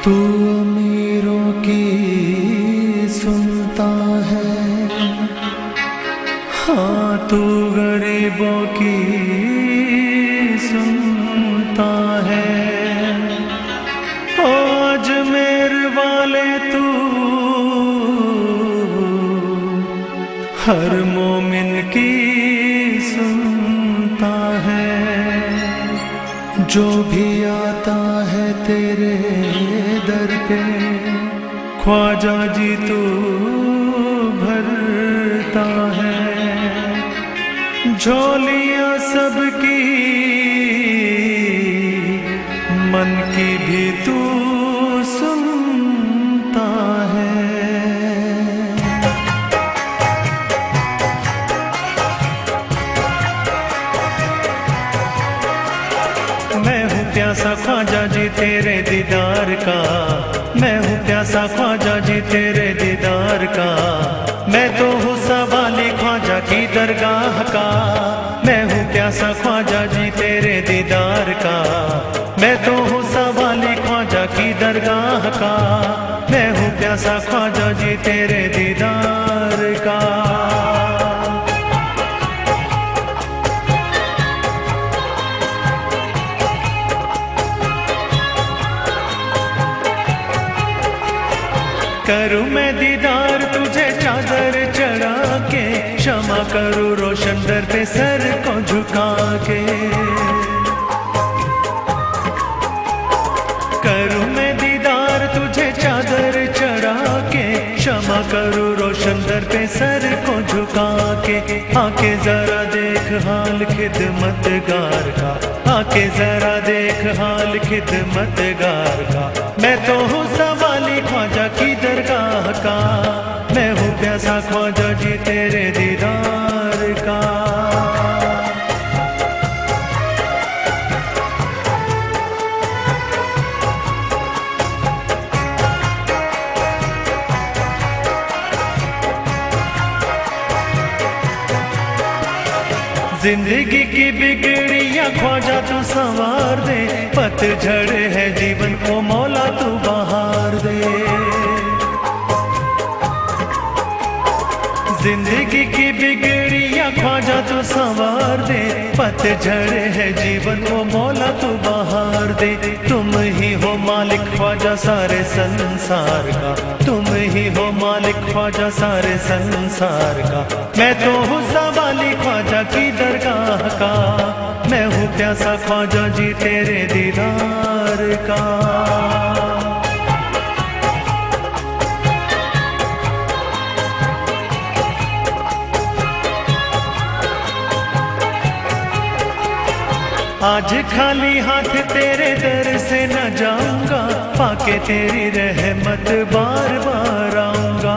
तू अमीरों की सुनता है, हाँ तू गरीबों की सुनता है। आज मेरे वाले तू हर मोमिन की सुनता है। जो भी आता है तेरे दर पे ख्वाजा जी तू भरता है। झोलियां सबकी मन की भी तू सुनता है। मैं हूँ प्यासा ख्वाजा जी तेरे दीदार का, मैं हूँ प्यासा ख्वाजा जी तेरे दीदार का। मैं तो हूँ सवाली ख्वाजा की दरगाह का। मैं हूँ प्यासा ख्वाजा जी तेरे दीदार का। मैं तो हूँ सवाली ख्वाजा की दरगाह का। मैं हूँ प्यासा ख्वाजा जी तेरे दीदार का। करूँ मैं दीदार तुझे चादर चढ़ा के, क्षमा करूँ रोशन दर पे सर को झुका के। करूँ मैं दीदार तुझे चादर चढ़ा के, क्षमा करूँ रोशन दर पे सर को झुका के। आके जरा देख हाल खिदमतगार का, आके जरा देख हाल खिदमतगार का। मैं तो हूँ सवाली ख्वाजा की दरगाह का। मैं हूँ प्यासा ख्वाजा जी तेरे दीदार का। जिंदगी की बिगड़ियां ख्वाजा तू संवार दे। पतझड़ है जीवन को मौला तू बहार दे। जिंदगी की बिगड़ियां ख्वाजा तू संवार दे। पतझड़ है जीवन को मौला तू बहार दे। तुम ही हो मालिक ख्वाजा सारे संसार का, तुम ही हो मालिक ख्वाजा सारे संसार का। मैं तो हूँ सवाली ख्वाजा की दरगाह का। मैं हूँ प्यासा ख्वाजा जी तेरे दीदार का। आज खाली हाथ तेरे दर से न जाऊंगा, पाके तेरी रहमत बार बार आऊंगा।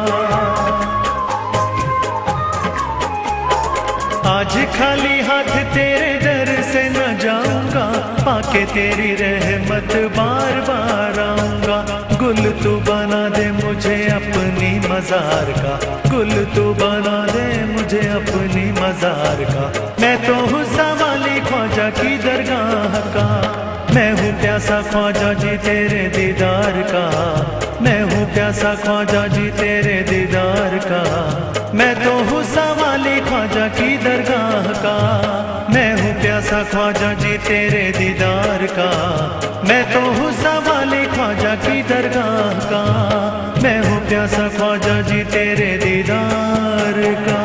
आज खाली हाथ तेरे दर से न जाऊंगा, पाके तेरी रहमत बार बार आऊंगा। गुल तू बना दे मुझे अपनी मजार का, गुल तू बना दे मुझे अपनी मजार का। मैं तो हूँ सवाली ख्वाजा की दरगाह का। मैं हूँ प्यासा ख्वाजा जी तेरे दीदार का। मैं हूँ प्यासा ख्वाजा जी तेरे दीदार का। मैं तो हूँ सवाली ख्वाजा की दरगाह का। मैं हूँ प्यासा ख्वाजा जी तेरे दीदार का। मैं तो हूँ सवाली ख्वाजा की दरगाह का। मैं हूँ प्यासा ख्वाजा जी तेरे दीदार का।